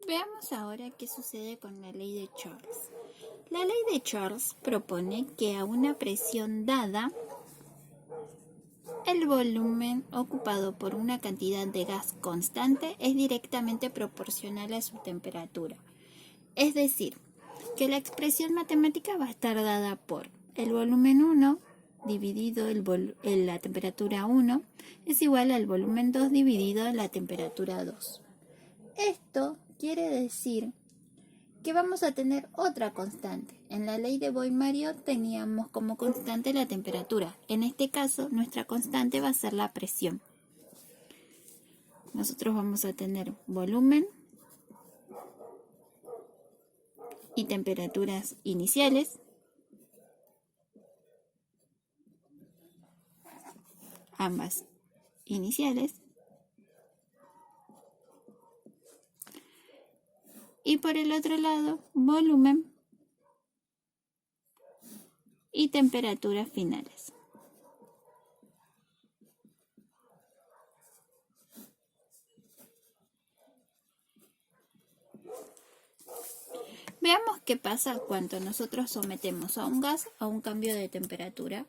Veamos ahora qué sucede con la ley de Charles. La ley de Charles propone que a una presión dada, el volumen ocupado por una cantidad de gas constante es directamente proporcional a su temperatura. Es decir, que la expresión matemática va a estar dada por el volumen 1 dividido la temperatura 1 es igual al volumen 2 dividido la temperatura 2. Esto quiere decir que vamos a tener otra constante. En la ley de Boyle-Mariot teníamos como constante la temperatura. En este caso, nuestra constante va a ser la presión. Nosotros vamos a tener volumen y temperaturas iniciales, ambas iniciales, y por el otro lado, volumen y temperaturas finales. Veamos qué pasa cuando nosotros sometemos a un gas a un cambio de temperatura.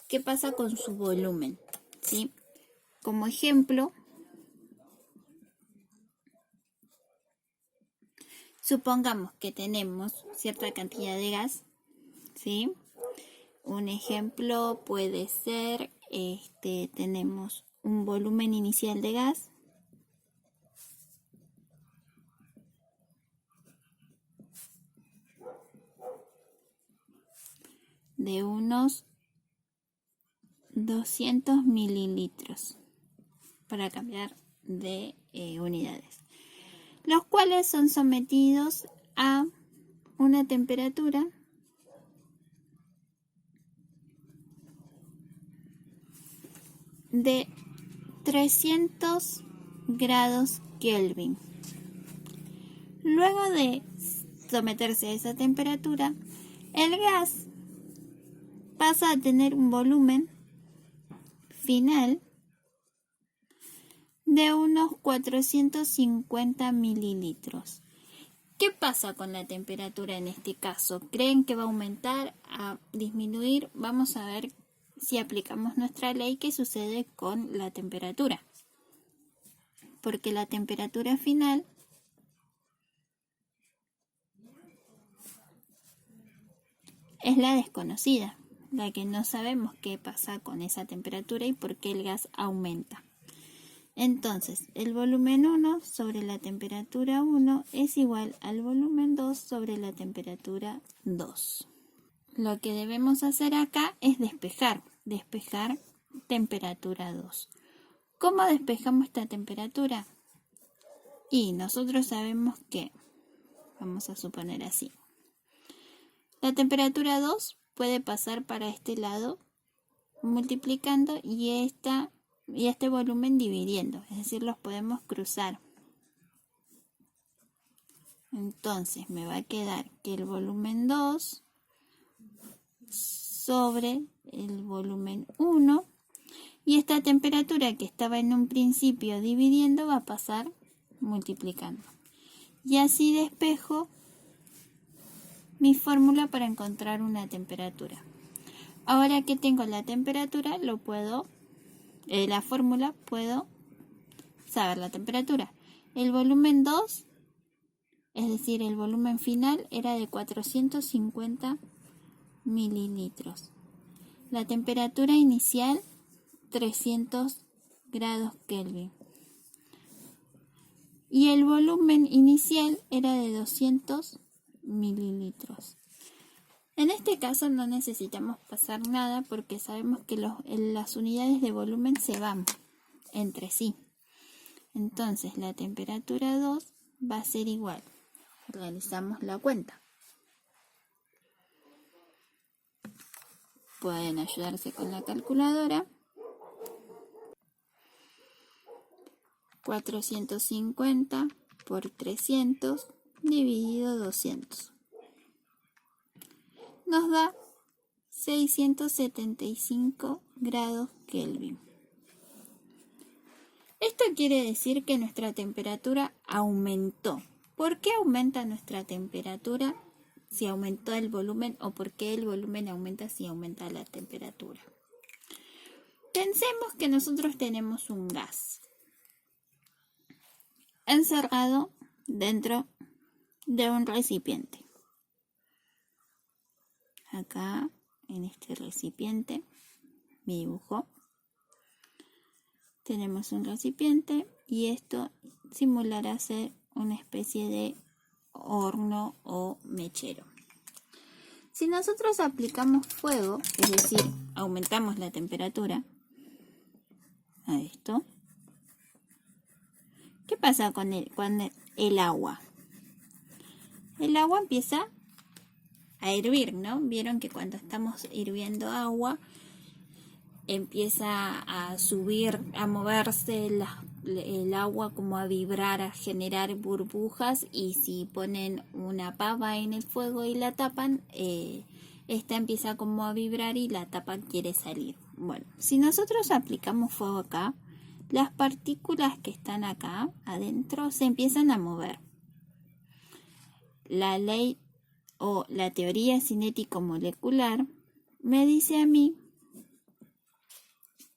¿Qué pasa con su volumen? ¿Sí? Como ejemplo, supongamos que tenemos cierta cantidad de gas, ¿sí? Un ejemplo puede ser, tenemos un volumen inicial de gas de unos 200 mililitros, para cambiar de unidades, los cuales son sometidos a una temperatura de 300 grados Kelvin. Luego de someterse a esa temperatura, el gas pasa a tener un volumen final de unos 450 mililitros. ¿Qué pasa con la temperatura en este caso? ¿Creen que va a aumentar, a disminuir? Vamos a ver si aplicamos nuestra ley qué sucede con la temperatura. Porque la temperatura final es la desconocida, la que no sabemos qué pasa con esa temperatura y por qué el gas aumenta. Entonces, el volumen 1 sobre la temperatura 1 es igual al volumen 2 sobre la temperatura 2. Lo que debemos hacer acá es despejar temperatura 2. ¿Cómo despejamos esta temperatura? Y nosotros sabemos que, vamos a suponer así, la temperatura 2 puede pasar para este lado multiplicando y este volumen dividiendo, es decir, los podemos cruzar. Entonces me va a quedar que el volumen 2 sobre el volumen 1 y esta temperatura que estaba en un principio dividiendo va a pasar multiplicando. Y así despejo mi fórmula para encontrar una temperatura. Ahora que tengo la temperatura, la fórmula, puedo saber la temperatura. El volumen 2, es decir, el volumen final, era de 450 mililitros. La temperatura inicial, 300 grados Kelvin. Y el volumen inicial era de 200 mililitros. En este caso no necesitamos pasar nada porque sabemos que las unidades de volumen se van entre sí. Entonces la temperatura 2 va a ser igual. Realizamos la cuenta. Pueden ayudarse con la calculadora. 450 por 300 dividido 200. Nos da 675 grados Kelvin. Esto quiere decir que nuestra temperatura aumentó. ¿Por qué aumenta nuestra temperatura si aumentó el volumen o por qué el volumen aumenta si aumenta la temperatura? Pensemos que nosotros tenemos un gas encerrado dentro de un recipiente. Acá, en este recipiente, mi dibujo, tenemos un recipiente y esto simulará ser una especie de horno o mechero. Si nosotros aplicamos fuego, es decir, aumentamos la temperatura a esto, ¿qué pasa con el agua? El agua empieza a hervir, ¿no? Vieron que cuando estamos hirviendo agua empieza a subir, a moverse el agua, como a vibrar, a generar burbujas, y si ponen una pava en el fuego y la tapan, esta empieza como a vibrar y la tapa quiere salir. Bueno, si nosotros aplicamos fuego acá, las partículas que están acá adentro se empiezan a mover. La ley o la teoría cinético-molecular me dice a mí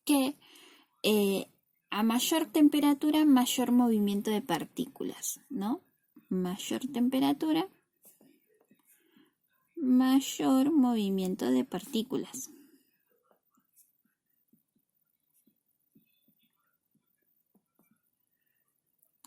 que a mayor temperatura, mayor movimiento de partículas, ¿no? Mayor temperatura, mayor movimiento de partículas.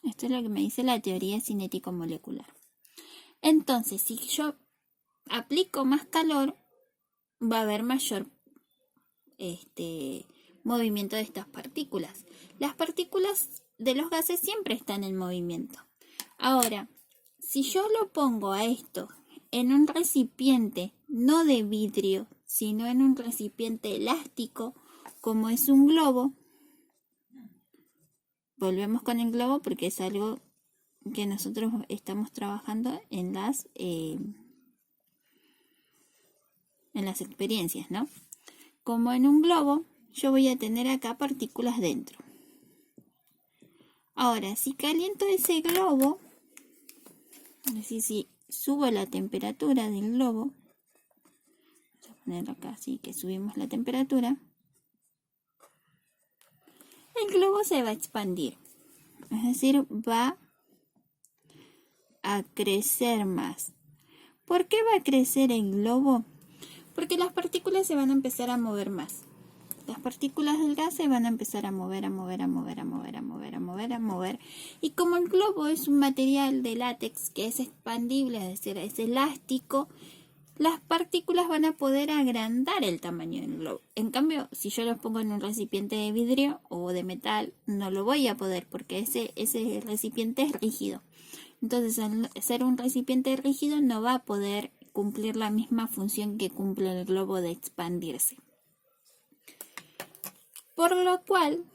Esto es lo que me dice la teoría cinético-molecular. Entonces, si yo aplico más calor, va a haber mayor movimiento de estas partículas. Las partículas de los gases siempre están en movimiento. Ahora, si yo lo pongo a esto en un recipiente no de vidrio, sino en un recipiente elástico, como es un globo, volvemos con el globo porque es algo que nosotros estamos trabajando en las experiencias, ¿no? Como en un globo, yo voy a tener acá partículas dentro. Ahora, si caliento ese globo, es decir, si subo la temperatura del globo, voy a poner acá así que subimos la temperatura, el globo se va a expandir, es decir, va a crecer más. ¿Por qué va a crecer el globo? Porque las partículas se van a empezar a mover más. Las partículas del gas se van a empezar a mover. Y como el globo es un material de látex que es expandible, es decir, es elástico, las partículas van a poder agrandar el tamaño del globo. En cambio, si yo los pongo en un recipiente de vidrio o de metal, no lo voy a poder porque ese recipiente es rígido. Entonces, al ser un recipiente rígido, no va a poder cumplir la misma función que cumple el globo de expandirse. Por lo cual,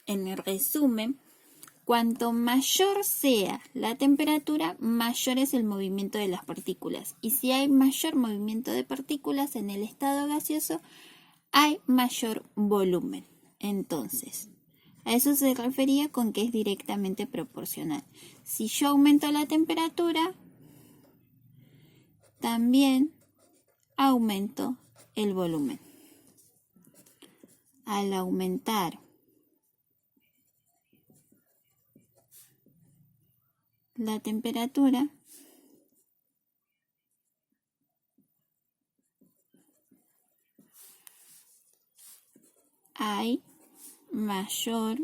en el resumen, cuanto mayor sea la temperatura, mayor es el movimiento de las partículas. Y si hay mayor movimiento de partículas en el estado gaseoso, hay mayor volumen. Entonces, a eso se refería con que es directamente proporcional. Si yo aumento la temperatura, también aumento el volumen. Al aumentar la temperatura, hay mayor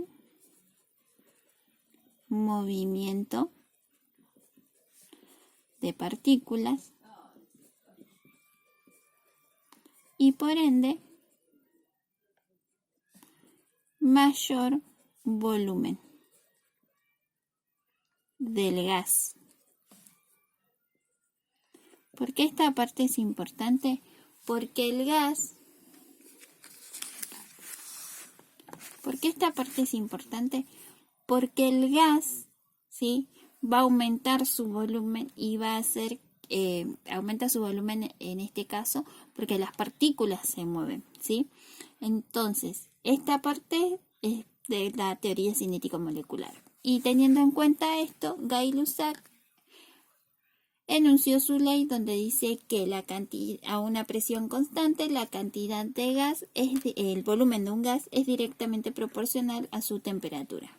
movimiento de partículas y por ende mayor volumen del gas. ¿Por qué esta parte es importante? Porque el gas, ¿sí?, va a aumentar su volumen y va a hacer, aumenta su volumen en este caso porque las partículas se mueven, ¿sí? Entonces, esta parte es de la teoría cinético-molecular. Y teniendo en cuenta esto, Gay-Lussac enunció su ley donde dice que a una presión constante la cantidad de gas, el volumen de un gas es directamente proporcional a su temperatura.